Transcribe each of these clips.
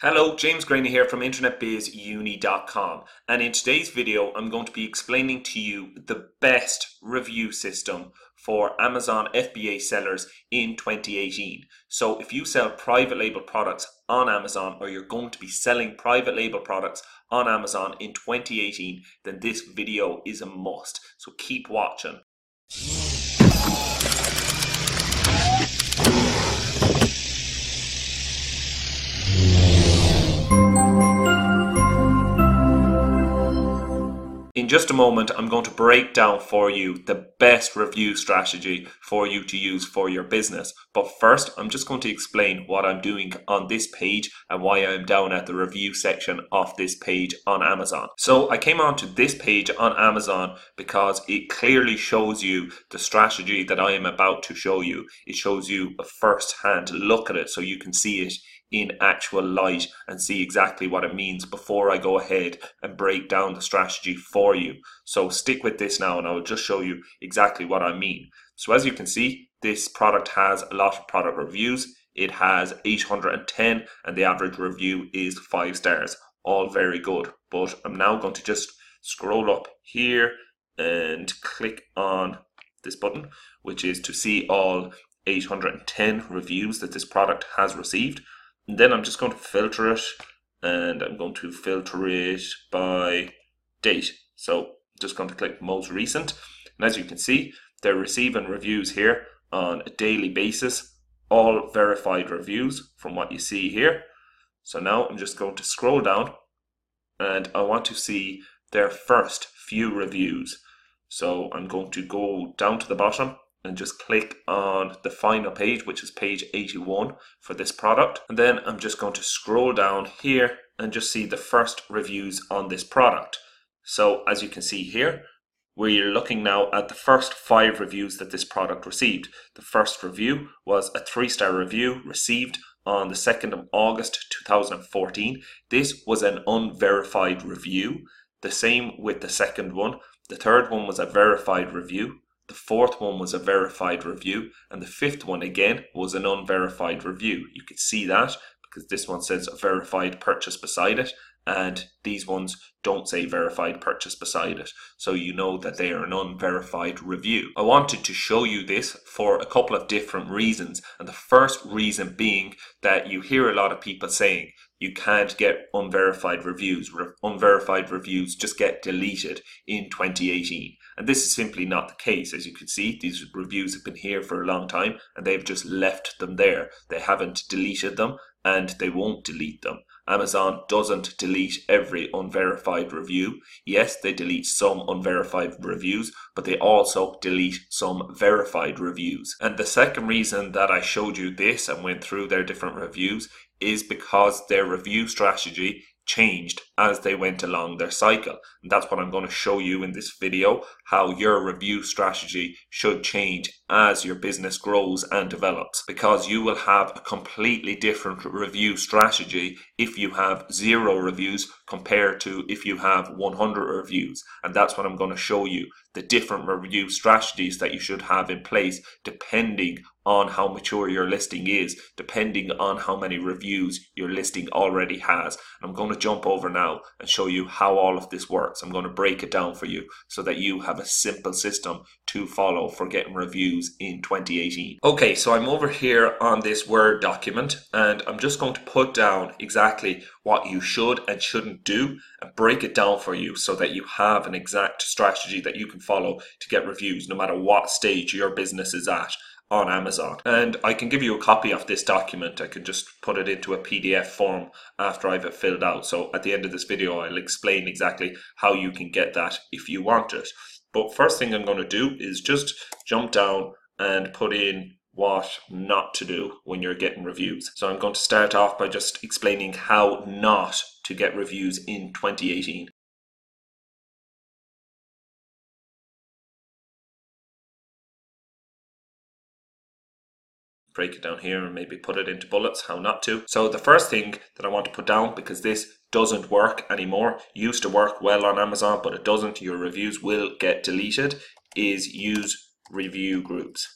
Hello, James Graney here from InternetBizUni.com, and in today's video I'm going to be explaining to you the best review system for Amazon FBA sellers in 2018. So if you sell private label products on Amazon, or you're going to be selling private label products on Amazon in 2018, then this video is a must. So keep watching. In just a moment, I'm going to break down for you the best review strategy for you to use for your business. But first, I'm just going to explain what I'm doing on this page and why I'm down at the review section of this page on Amazon. So I came onto this page on Amazon because it clearly shows you the strategy that I am about to show you. It shows you a first-hand look at it so you can see it in actual light and see exactly what it means before I go ahead and break down the strategy for you. So stick with this now and I will just show you exactly what I mean. So as you can see, this product has a lot of product reviews. It has 810 and the average review is 5 stars. All very good. But I'm now going to just scroll up here and click on this button, which is to see all 810 reviews that this product has received. And then I'm just going to filter it, and I'm going to filter it by date. So I'm just going to click most recent. And as you can see, they're receiving reviews here on a daily basis, all verified reviews from what you see here. So now I'm just going to scroll down and I want to see their first few reviews. So I'm going to go down to the bottom and just click on the final page, which is page 81 for this product. And then I'm just going to scroll down here and just see the first reviews on this product. So as you can see here, we're looking now at the first 5 reviews that this product received. The first review was a 3-star review received on the 2nd of August 2014. This was an unverified review. The same with the second one. The third one was a verified review. The fourth one was a verified review, and the fifth one again was an unverified review. You can see that because this one says a verified purchase beside it, and these ones don't say verified purchase beside it. So you know that they are an unverified review. I wanted to show you this for a couple of different reasons, and the first reason being that you hear a lot of people saying you can't get unverified reviews. Unverified reviews just get deleted in 2018. And this is simply not the case. As you can see, these reviews have been here for a long time and they've just left them there. They haven't deleted them and they won't delete them. Amazon doesn't delete every unverified review. Yes, they delete some unverified reviews, but they also delete some verified reviews. And the second reason that I showed you this and went through their different reviews is because their review strategy changed as they went along their cycle. And that's what I'm going to show you in this video, how your review strategy should change as your business grows and develops, because you will have a completely different review strategy if you have 0 reviews compared to if you have 100 reviews. And that's what I'm going to show you, the different review strategies that you should have in place depending on how mature your listing is, depending on how many reviews your listing already has. I'm going to jump over now and show you how all of this works. I'm going to break it down for you so that you have a simple system to follow for getting reviews in 2018. Okay, so I'm over here on this Word document and I'm just going to put down exactly what you should and shouldn't do and break it down for you so that you have an exact strategy that you can follow to get reviews no matter what stage your business is at on Amazon. And I can give you a copy of this document. I can just put it into a PDF form after I've it filled out. So at the end of this video, I'll explain exactly how you can get that if you want it. But first thing I'm going to do is just jump down and put in what not to do when you're getting reviews. So I'm going to start off by just explaining how not to get reviews in 2018. Break it down here and maybe put it into bullets, how not to. So the first thing that I want to put down, because this doesn't work anymore, used to work well on Amazon, but it doesn't, your reviews will get deleted, is use review groups.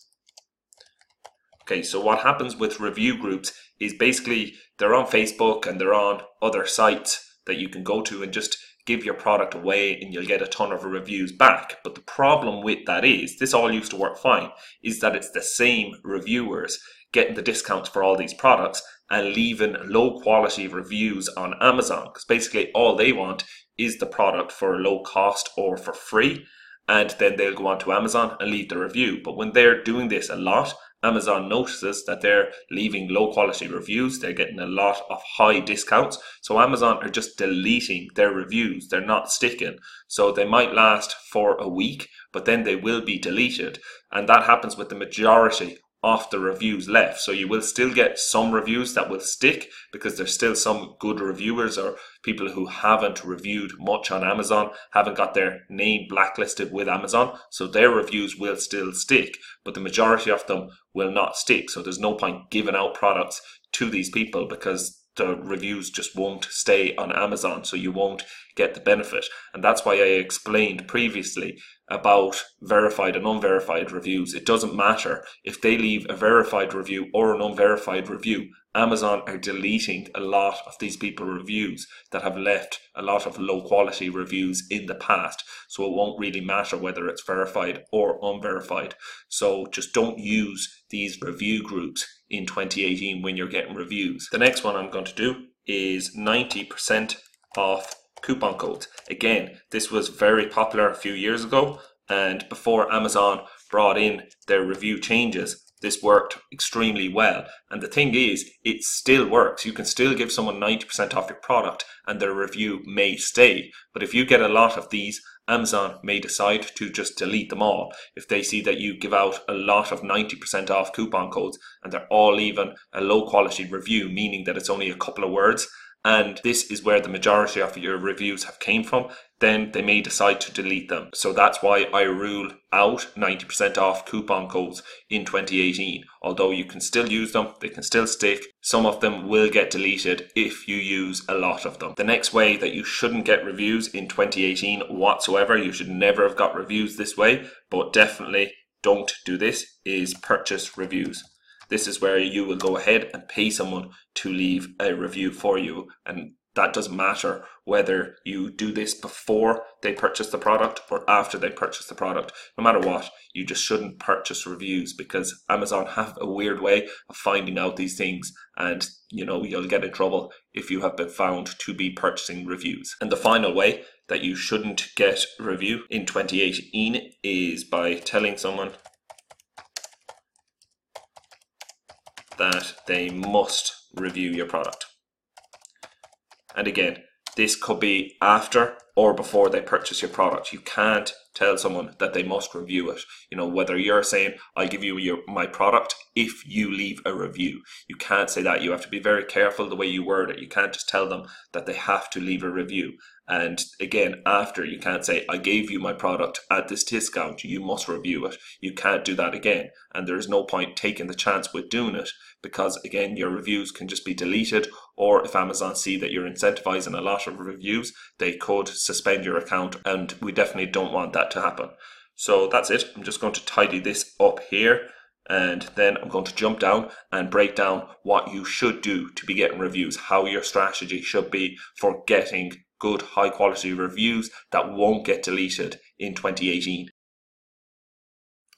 Okay, so what happens with review groups is basically they're on Facebook and they're on other sites that you can go to and just give your product away and you'll get a ton of reviews back. But the problem with that is, this all used to work fine, is that it's the same reviewers getting the discounts for all these products and leaving low quality reviews on Amazon, because basically all they want is the product for low cost or for free, and then they'll go on to Amazon and leave the review. But when they're doing this a lot, Amazon notices that they're leaving low quality reviews, they're getting a lot of high discounts, so Amazon are just deleting their reviews, they're not sticking. So they might last for a week, but then they will be deleted, and that happens with the majority of the reviews left. So you will still get some reviews that will stick because there's still some good reviewers or people who haven't reviewed much on Amazon, haven't got their name blacklisted with Amazon, so their reviews will still stick, but the majority of them will not stick. So there's no point giving out products to these people because the reviews just won't stay on Amazon, so you won't get the benefit. And that's why I explained previously about verified and unverified reviews. It doesn't matter if they leave a verified review or an unverified review. Amazon are deleting a lot of these people's reviews that have left a lot of low quality reviews in the past, so it won't really matter whether it's verified or unverified. So just don't use these review groups in 2018 when you're getting reviews. The next one I'm going to do is 90% off coupon codes. Again, this was very popular a few years ago, and before Amazon brought in their review changes, this worked extremely well. And the thing is, it still works. You can still give someone 90% off your product and their review may stay. But if you get a lot of these, Amazon may decide to just delete them all. If they see that you give out a lot of 90% off coupon codes and they're all leaving a low quality review, meaning that it's only a couple of words, and this is where the majority of your reviews have came from, then they may decide to delete them. So that's why I rule out 90% off coupon codes in 2018. Although you can still use them, they can still stick. Some of them will get deleted if you use a lot of them. The next way that you shouldn't get reviews in 2018 whatsoever, you should never have got reviews this way, but definitely don't do this, is purchase reviews. This is where you will go ahead and pay someone to leave a review for you, and that doesn't matter whether you do this before they purchase the product or after they purchase the product. No matter what, you just shouldn't purchase reviews because Amazon have a weird way of finding out these things, and you'll get in trouble if you have been found to be purchasing reviews. And the final way that you shouldn't get a review in 2018 is by telling someone that they must review your product. And again, this could be after or before they purchase your product. You can't tell someone that they must review it. Whether you're saying, I'll give you my product if you leave a review. You can't say that. You have to be very careful the way you word it. You can't just tell them that they have to leave a review. And again, after, you can't say, I gave you my product at this discount, you must review it. You can't do that again. And there is no point taking the chance with doing it because, again, your reviews can just be deleted, or if Amazon see that you're incentivizing a lot of reviews, they could suspend your account, and we definitely don't want that to happen. So that's it. I'm just going to tidy this up here, and then I'm going to jump down and break down what you should do to be getting reviews, how your strategy should be for getting good high quality reviews that won't get deleted in 2018.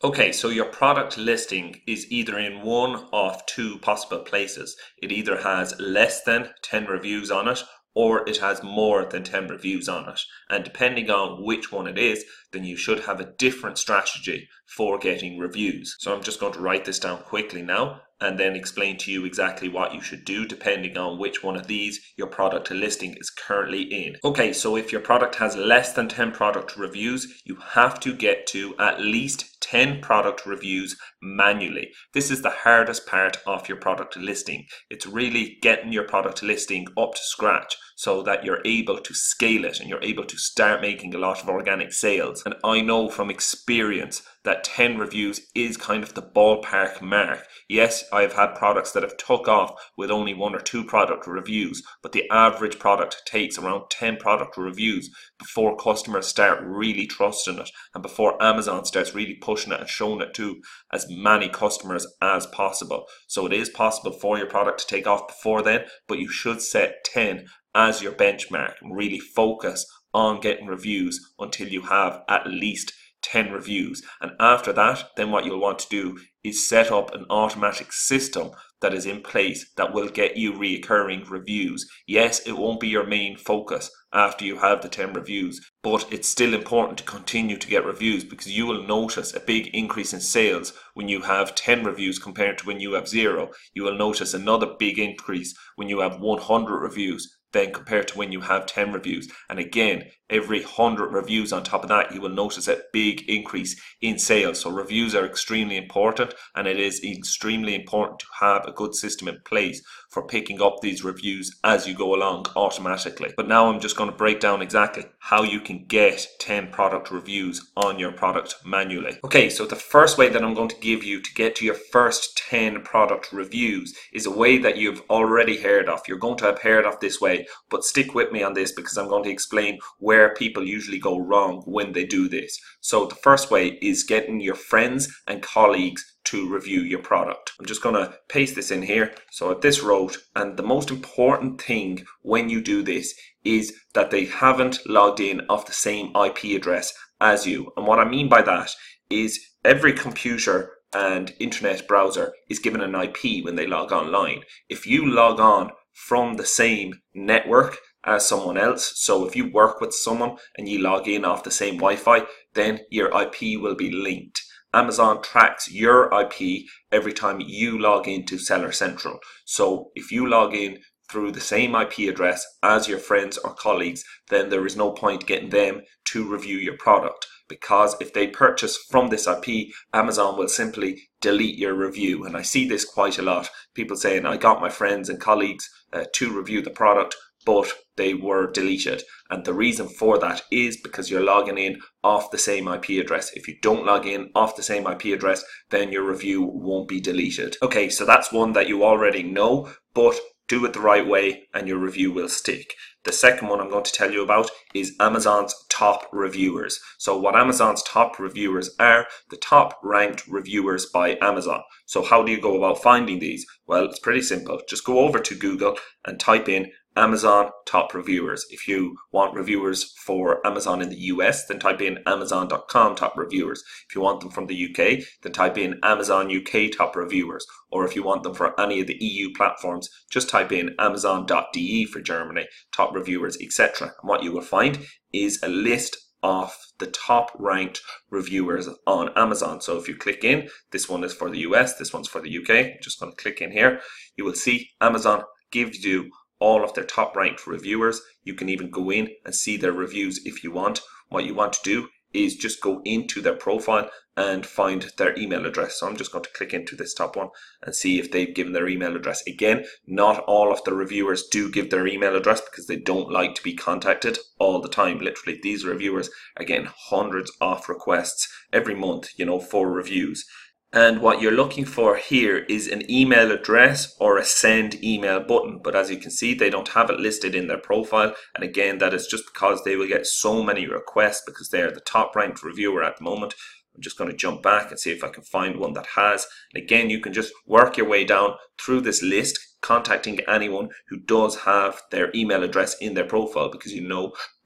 Okay, so your product listing is either in one of two possible places. It either has less than 10 reviews on it, or it has more than 10 reviews on it. And depending on which one it is, then you should have a different strategy for getting reviews. So I'm just going to write this down quickly now and then explain to you exactly what you should do depending on which one of these your product listing is currently in. Okay, so if your product has less than 10 product reviews, you have to get to at least 10 product reviews manually. This is the hardest part of your product listing. It's really getting your product listing up to scratch. so that you're able to scale it and you're able to start making a lot of organic sales. And I know from experience that 10 reviews is kind of the ballpark mark. Yes, I've had products that have took off with only 1 or 2 product reviews, but the average product takes around 10 product reviews before customers start really trusting it and before Amazon starts really pushing it and showing it to as many customers as possible. So it is possible for your product to take off before then, but you should set 10 as your benchmark and really focus on getting reviews until you have at least 10 reviews. And after that, then what you'll want to do is set up an automatic system that is in place that will get you recurring reviews. Yes, it won't be your main focus after you have the 10 reviews, but it's still important to continue to get reviews because you will notice a big increase in sales when you have 10 reviews compared to when you have 0. You will notice another big increase when you have 100 reviews then compared to when you have 10 reviews. And again, every 100 reviews on top of that, you will notice a big increase in sales. So reviews are extremely important, and it is extremely important to have a good system in place for picking up these reviews as you go along automatically. But now I'm just going to break down exactly how you can get 10 product reviews on your product manually. Okay, so the first way that I'm going to give you to get to your first 10 product reviews is a way that you've already heard of. You're going to have heard of this way, but stick with me on this because I'm going to explain where people usually go wrong when they do this. So the first way is getting your friends and colleagues to review your product. I'm just going to paste this in here. So at this wrote, and the most important thing when you do this is that they haven't logged in off the same IP address as you. And what I mean by that is every computer and internet browser is given an IP when they log online. If you log on from the same network as someone else, so if you work with someone and you log in off the same Wi-Fi, then your IP will be linked. Amazon tracks your IP every time you log into Seller Central. So if you log in through the same IP address as your friends or colleagues, then there is no point getting them to review your product, because if they purchase from this IP, Amazon will simply delete your review. And I see this quite a lot. People saying, I got my friends and colleagues to review the product, but they were deleted. And the reason for that is because you're logging in off the same IP address. If you don't log in off the same IP address, then your review won't be deleted. Okay, so that's one that you already know, but do it the right way and your review will stick. The second one I'm going to tell you about is Amazon's top reviewers. So what Amazon's top reviewers are, the top ranked reviewers by Amazon. So how do you go about finding these? Well, it's pretty simple. Just go over to Google and type in Amazon top reviewers. If you want reviewers for Amazon in the US, then type in Amazon.com top reviewers. If you want them from the UK, then type in Amazon UK top reviewers. Or if you want them for any of the EU platforms, just type in Amazon.de for Germany top reviewers, etc. And what you will find is a list of the top ranked reviewers on Amazon. So if you click in, this one is for the US, this one's for the UK. I'm just going to click in here. You will see Amazon gives you all of their top ranked reviewers. You can even go in and see their reviews if you want. What you want to do is just go into their profile and find their email address. So I'm just going to click into this top one and see if they've given their email address. Again, not all of the reviewers do give their email address because they don't like to be contacted all the time. Literally, these reviewers are getting hundreds of requests every month, for reviews. And what you're looking for here is an email address or a send email button. But as you can see, they don't have it listed in their profile. And again, that is just because they will get so many requests because they are the top ranked reviewer at the moment. I'm just going to jump back and see if I can find one that has. And again, you can just work your way down through this list, contacting anyone who does have their email address in their profile because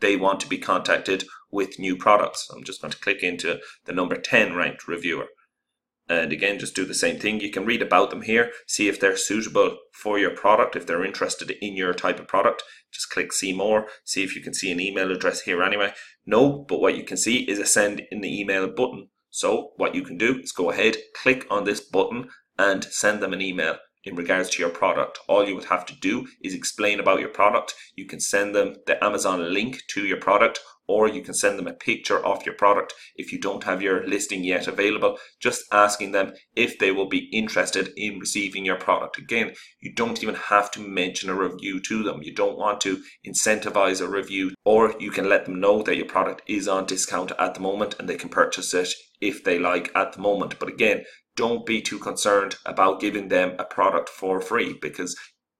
they want to be contacted with new products. I'm just going to click into the number 10 ranked reviewer. And again, just do the same thing. You can read about them here, see if they're suitable for your product, if they're interested in your type of product. Just click see more, see if you can see an email address here anyway. No, but what you can see is a send in the email button. So what you can do is go ahead, click on this button and send them an email. in regards to your product. All you would have to do is explain about your product. You can send them the Amazon link to your product, or you can send them a picture of your product if you don't have your listing yet available, just asking them if they will be interested in receiving your product. Again, you don't even have to mention a review to them. You don't want to incentivize a review, or you can let them know that your product is on discount at the moment and they can purchase it if they like at the moment. But again, don't be too concerned about giving them a product for free, because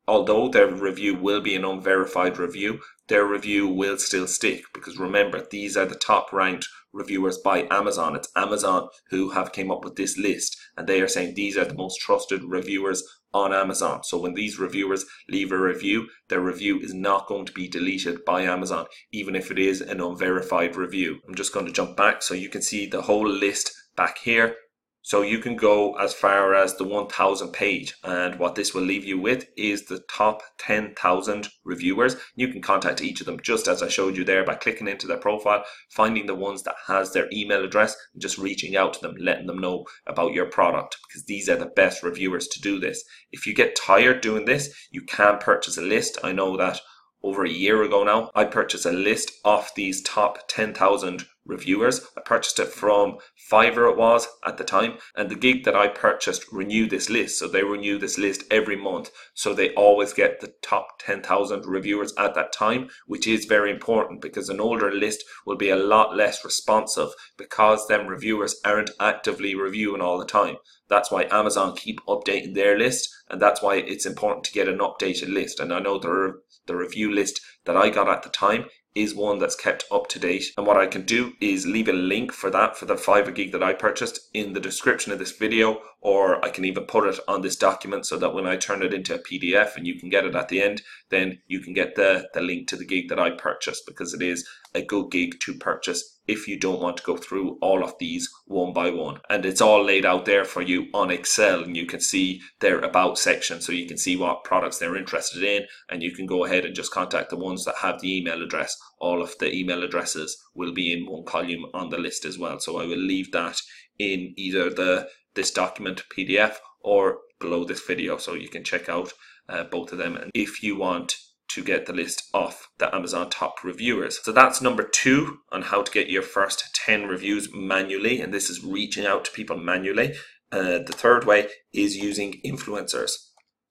although their review will be an unverified review, their review will still stick, because remember, these are the top ranked reviewers by Amazon. It's Amazon who have came up with this list, and they are saying these are the most trusted reviewers on Amazon. So when these reviewers leave a review, their review is not going to be deleted by Amazon, even if it is an unverified review. I'm just going to jump back so you can see the whole list back here. So you can go as far as the 1000 page, and what this will leave you with is the top 10,000 reviewers. You can contact each of them just as I showed you there by clicking into their profile, finding the ones that has their email address and just reaching out to them, letting them know about your product, because these are the best reviewers to do this. If you get tired doing this, you can purchase a list. I know that over a year ago now, I purchased a list of these top 10,000 reviewers. I purchased it from Fiverr, it was at the time, and the gig that I purchased renewed this list. So they renew this list every month, so they always get the top 10,000 reviewers at that time, which is very important, because an older list will be a lot less responsive because them reviewers aren't actively reviewing all the time. That's why Amazon keep updating their list, and that's why it's important to get an updated list. And I know the review list that I got at the time is one that's kept up to date, and what I can do is leave a link for that, for the Fiverr gig that I purchased, in the description of this video, or I can even put it on this document so that when I turn it into a PDF and you can get it at the end, then you can get the link to the gig that I purchased, because it is a good gig to purchase if you don't want to go through all of these one by one. And it's all laid out there for you on Excel, and you can see their about section, so you can see what products they're interested in, and you can go ahead and just contact the ones that have the email address. All of the email addresses will be in one column on the list as well. So I will leave that in either this document PDF or below this video, so you can check out both of them, and if you want to get the list of the Amazon top reviewers. So that's number 2 on how to get your first 10 reviews manually, and this is reaching out to people manually. The third way is using influencers.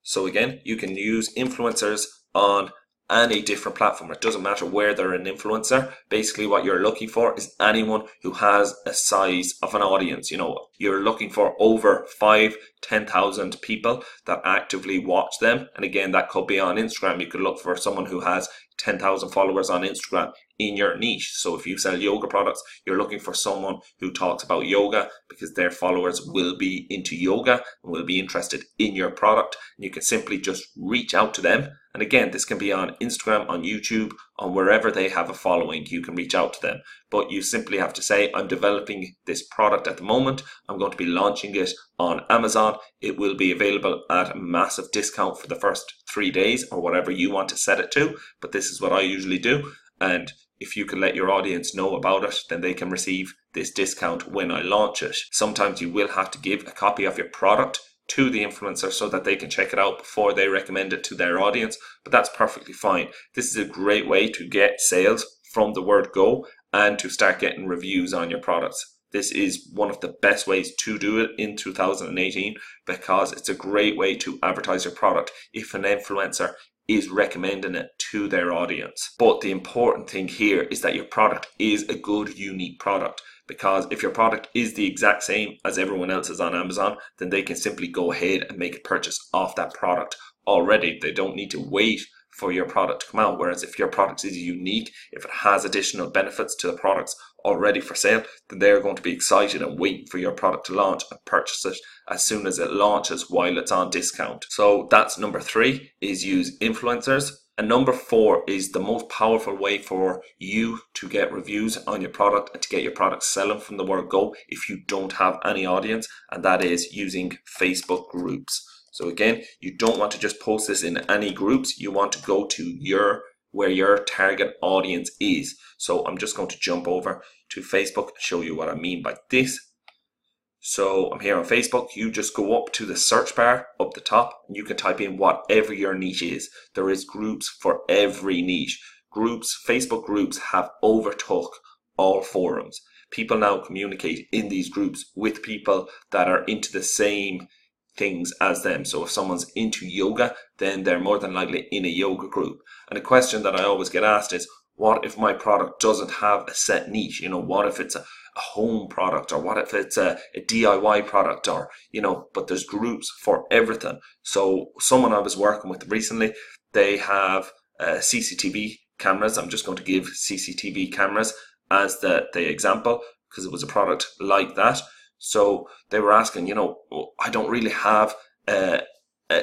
So again, you can use influencers on any different platform. It doesn't matter where they're an influencer. Basically what you're looking for is anyone who has a size of an audience. You know, you're looking for over 5,000-10,000 people that actively watch them. And again, that could be on Instagram. You could look for someone who has 10,000 followers on Instagram in your niche. So if you sell yoga products, you're looking for someone who talks about yoga, because their followers will be into yoga and will be interested in your product. And you can simply just reach out to them. And again, this can be on Instagram, on YouTube, on wherever they have a following, you can reach out to them. But you simply have to say, I'm developing this product at the moment. I'm going to be launching it on Amazon. It will be available at a massive discount for the first 3 days, or whatever you want to set it to. But this is what I usually do. And if you can let your audience know about it, then they can receive this discount when I launch it. Sometimes you will have to give a copy of your product to the influencer so that they can check it out before they recommend it to their audience, but that's perfectly fine. This is a great way to get sales from the word go and to start getting reviews on your products. This is one of the best ways to do it in 2018, because it's a great way to advertise your product if an influencer is recommending it to their audience. But the important thing here is that your product is a good, unique product. Because if your product is the exact same as everyone else's on Amazon, then they can simply go ahead and make a purchase of that product already. They don't need to wait for your product to come out. Whereas if your product is unique, if it has additional benefits to the products already for sale, then they're going to be excited and waiting for your product to launch and purchase it as soon as it launches while it's on discount. So that's number 3, is use influencers. And number 4 is the most powerful way for you to get reviews on your product and to get your product selling from the word go if you don't have any audience, and that is using Facebook groups. So again, you don't want to just post this in any groups. You want to go to where your target audience is. So I'm just going to jump over to Facebook and show you what I mean by this. So I'm here on Facebook. You just go up to the search bar up the top and you can type in whatever your niche is. There is groups for every niche. Facebook groups have overtook all forums. People now communicate in these groups with people that are into the same things as them. So if someone's into yoga, then they're more than likely in a yoga group. And a question that I always get asked is, what if my product doesn't have a set niche? What if it's a home product, or what if it's a DIY product, or, but there's groups for everything. So someone I was working with recently, they have CCTV cameras. I'm just going to give CCTV cameras as the example because it was a product like that. So they were asking, I don't really have a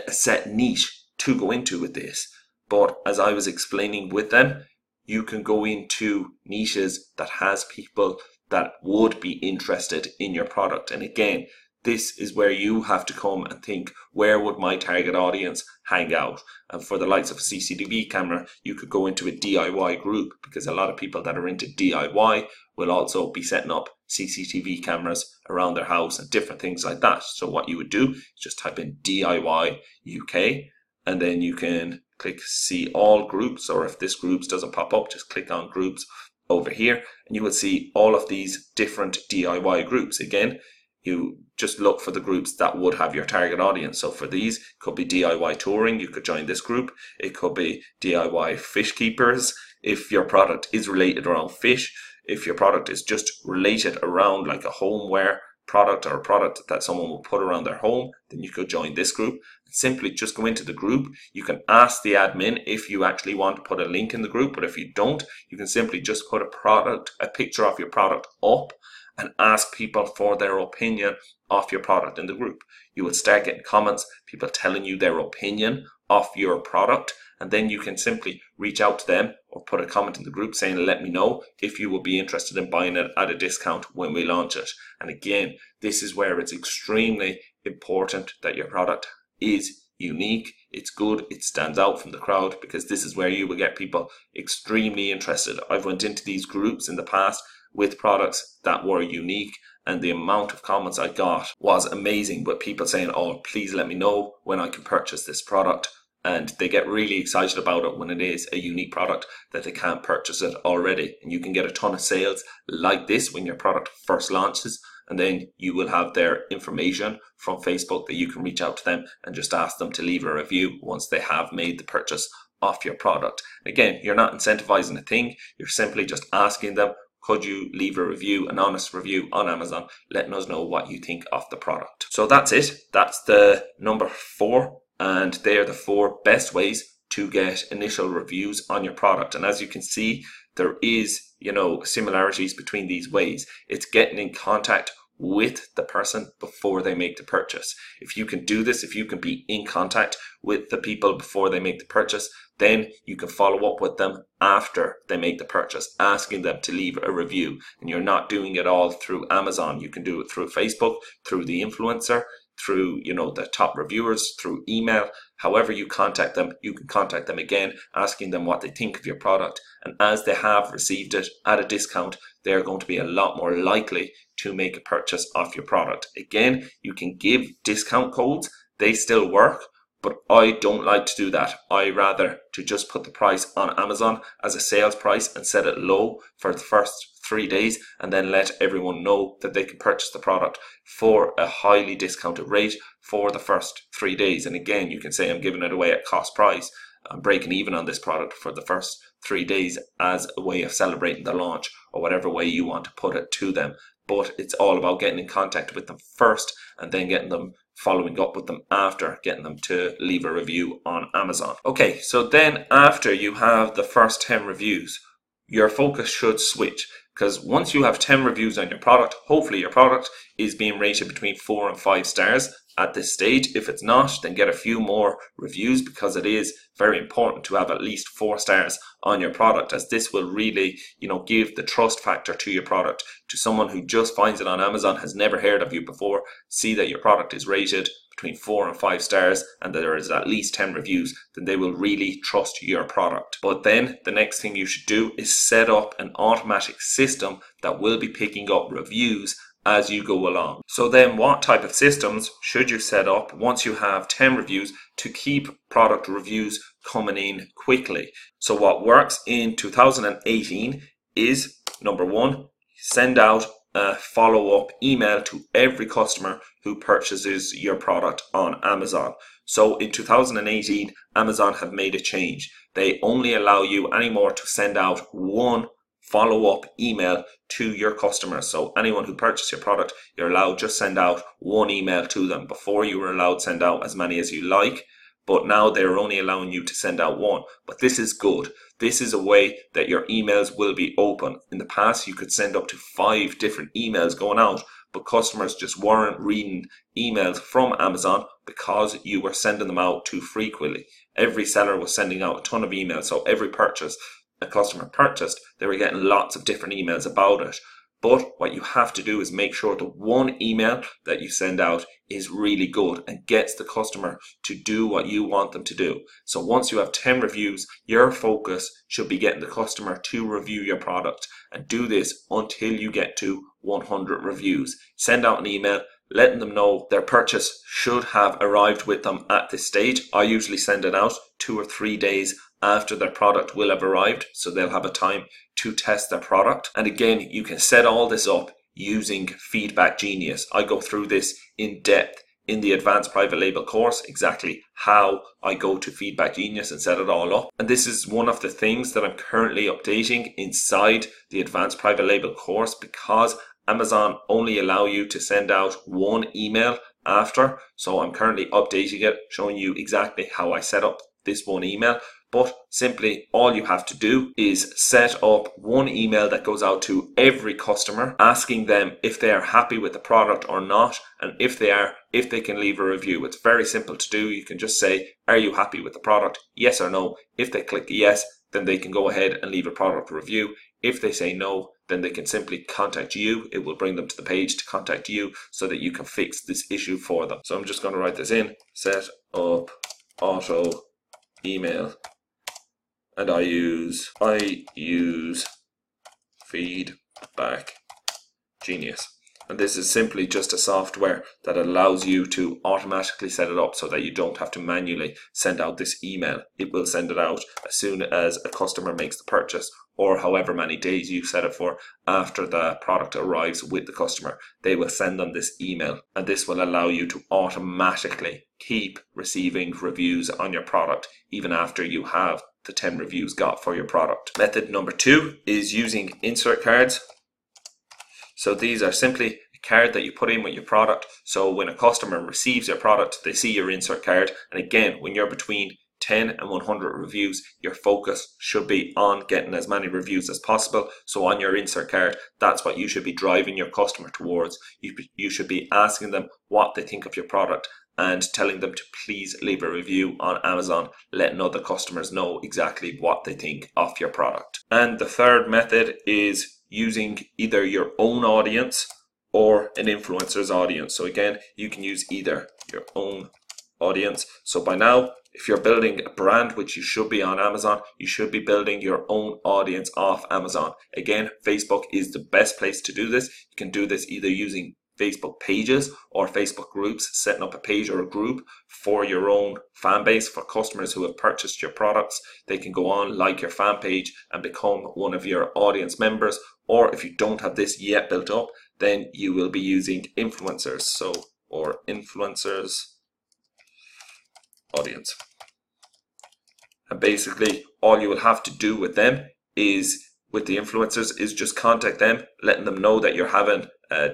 set niche to go into with this. But as I was explaining with them, you can go into niches that has people that would be interested in your product. And again, this is where you have to come and think, where would my target audience hang out? And for the likes of a CCTV camera, you could go into a DIY group, because a lot of people that are into DIY will also be setting up CCTV cameras around their house and different things like that. So what you would do is just type in DIY UK, and then you can click see all groups, or if this groups doesn't pop up, just click on groups over here and you will see all of these different DIY groups. Again, you just look for the groups that would have your target audience. So for these, it could be DIY touring, you could join this group. It could be DIY fish keepers, if your product is related around fish. If your product is just related around like a homeware product, or a product that someone will put around their home, then you could join this group. Simply just go into the group. You can ask the admin if you actually want to put a link in the group, but if you don't, you can simply just put a picture of your product up and ask people for their opinion of your product in the group. You will start getting comments, people telling you their opinion of your product, and then you can simply reach out to them or put a comment in the group saying, let me know if you will be interested in buying it at a discount when we launch it. And again, this is where it's extremely important that your product is unique, it's good, it stands out from the crowd, because this is where you will get people extremely interested. I've went into these groups in the past with products that were unique, and the amount of comments I got was amazing, with people saying, oh, please let me know when I can purchase this product. And they get really excited about it when it is a unique product that they can't purchase it already. And you can get a ton of sales like this when your product first launches, and then you will have their information from Facebook that you can reach out to them and just ask them to leave a review once they have made the purchase of your product. Again, you're not incentivizing a thing, you're simply just asking them, could you leave a review, an honest review on Amazon, letting us know what you think of the product. So that's it. That's the number 4. And they're the 4 best ways to get initial reviews on your product. And as you can see, there is, similarities between these ways. It's getting in contact with the person before they make the purchase. If you can do this, if you can be in contact with the people before they make the purchase, then you can follow up with them after they make the purchase, asking them to leave a review. And you're not doing it all through Amazon. You can do it through Facebook, through the influencer, through the top reviewers, through email. However you contact them, you can contact them again, asking them what they think of your product. And as they have received it at a discount, they're going to be a lot more likely to make a purchase of your product. Again, you can give discount codes, they still work, but I don't like to do that. I rather to just put the price on Amazon as a sales price and set it low for the first 3 days, and then let everyone know that they can purchase the product for a highly discounted rate for the first 3 days. And again, you can say I'm giving it away at cost price. I'm breaking even on this product for the first 3 days as a way of celebrating the launch, or whatever way you want to put it to them. But it's all about getting in contact with them first, and then getting them, following up with them after, getting them to leave a review on Amazon. Okay, so then after you have the first 10 reviews, your focus should switch. Because once you have 10 reviews on your product, hopefully your product is being rated between 4 and 5 stars at this stage. If it's not, then get a few more reviews, because it is very important to have at least 4 stars on your product, as this will really, give the trust factor to your product. To someone who just finds it on Amazon, has never heard of you before, see that your product is rated between 4 and 5 stars and that there is at least 10 reviews, then they will really trust your product. But then the next thing you should do is set up an automatic system that will be picking up reviews as you go along. So then what type of systems should you set up once you have 10 reviews to keep product reviews coming in quickly? So what works in 2018 is, number one, send out a follow-up email to every customer who purchases your product on Amazon. So in 2018, Amazon have made a change. They only allow you anymore to send out one follow-up email to your customers. So anyone who purchased your product, you're allowed just send out one email to them. Before, you were allowed to send out as many as you like, but now they're only allowing you to send out one. But this is good. This is a way that your emails will be open. In the past, you could send up to 5 different emails going out, but customers just weren't reading emails from Amazon because you were sending them out too frequently. Every seller was sending out a ton of emails, so every purchase a customer purchased, they were getting lots of different emails about it. But what you have to do is make sure the one email that you send out is really good and gets the customer to do what you want them to do. So once you have 10 reviews, your focus should be getting the customer to review your product, and do this until you get to 100 reviews. Send out an email letting them know their purchase should have arrived with them at this stage. I usually send it out 2 or 3 days after their product will have arrived, so they'll have a time to test their product. And again, you can set all this up using Feedback Genius. I go through this in depth in the advanced private label course, exactly how I go to Feedback Genius and set it all up. And this is one of the things that I'm currently updating inside the advanced private label course, because Amazon only allow you to send out one email after. So I'm currently updating it, showing you exactly how I set up this one email. But simply all you have to do is set up one email that goes out to every customer, asking them if they are happy with the product or not, and if they are, if they can leave a review. It's very simple to do. You can just say, are you happy with the product? Yes or no. If they click yes, then they can go ahead and leave a product review. If they say no, then they can simply contact you. It will bring them to the page to contact you so that you can fix this issue for them. So I'm just going to write this in, set up auto email. And I use Feedback Genius. And this is simply just a software that allows you to automatically set it up so that you don't have to manually send out this email. It will send it out as soon as a customer makes the purchase, or however many days you set it for after the product arrives with the customer. They will send them this email, and this will allow you to automatically keep receiving reviews on your product even after you have the 10 reviews got for your product. Method number 2 is using insert cards. So these are simply a card that you put in with your product. So when a customer receives your product, they see your insert card. And again, when you're between 10 and 100 reviews, your focus should be on getting as many reviews as possible. So on your insert card, that's what you should be driving your customer towards. You should be asking them what they think of your product and telling them to please leave a review on Amazon, letting other customers know exactly what they think of your product. And the third method is using either your own audience or an influencer's audience. So again, you can use either your own audience. So by now, if you're building a brand, which you should be on Amazon, you should be building your own audience off Amazon. Again, Facebook is the best place to do this. You can do this either using Facebook pages or Facebook groups, setting up a page or a group for your own fan base, for customers who have purchased your products. They can go on, like your fan page and become one of your audience members. Or if you don't have this yet built up, then you will be using influencers. So, or influencers audience. And basically all you will have to do with them is, with the influencers, is just contact them, letting them know that you're having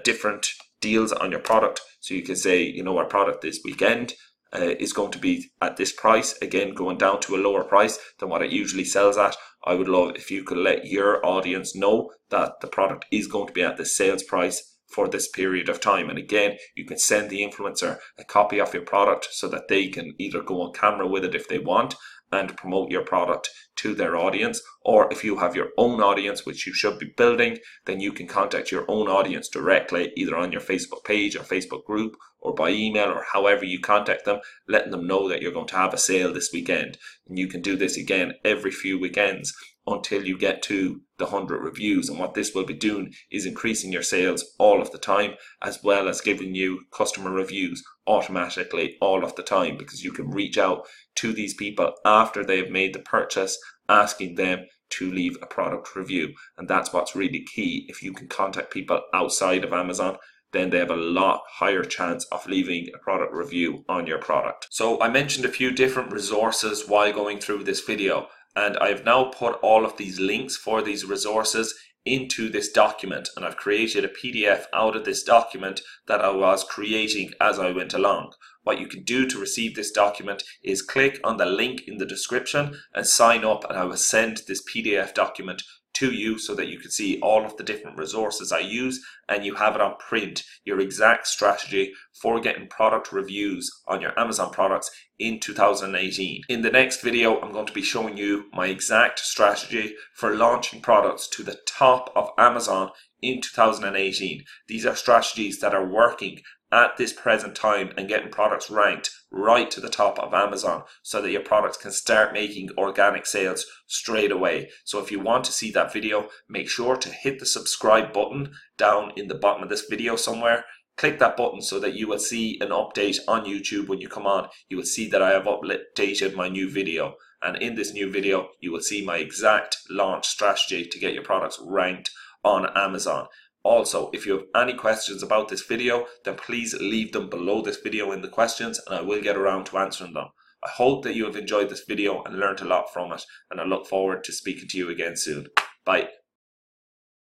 different deals on your product. So you can say, you know, our product this weekend is going to be at this price, again going down to a lower price than what it usually sells at. I would love if you could let your audience know that the product is going to be at the sales price for this period of time. And again, you can send the influencer a copy of your product so that they can either go on camera with it if they want and promote your product to their audience. Or if you have your own audience, which you should be building, then you can contact your own audience directly, either on your Facebook page or Facebook group or by email or however you contact them, letting them know that you're going to have a sale this weekend. And you can do this again every few weekends until you get to the 100 reviews. And what this will be doing is increasing your sales all of the time, as well as giving you customer reviews automatically all of the time, because you can reach out to these people after they've made the purchase, asking them to leave a product review. And that's what's really key. If you can contact people outside of Amazon, then they have a lot higher chance of leaving a product review on your product. So I mentioned a few different resources while going through this video, and I've now put all of these links for these resources into this document, and I've created a PDF out of this document that I was creating as I went along. What you can do to receive this document is click on the link in the description and sign up, and I will send this PDF document to you so that you can see all of the different resources I use, and you have it on print, your exact strategy for getting product reviews on your Amazon products in 2018. In the next video, I'm going to be showing you my exact strategy for launching products to the top of Amazon in 2018. These are strategies that are working at this present time and getting products ranked right to the top of Amazon so that your products can start making organic sales straight away. So if you want to see that video, make sure to hit the subscribe button down in the bottom of this video somewhere. Click that button so that you will see an update on YouTube when you come on. You will see that I have updated my new video. And in this new video, you will see my exact launch strategy to get your products ranked on Amazon. Also, if you have any questions about this video, then please leave them below this video in the questions, and I will get around to answering them. I hope that you have enjoyed this video and learned a lot from it, and I look forward to speaking to you again soon. Bye.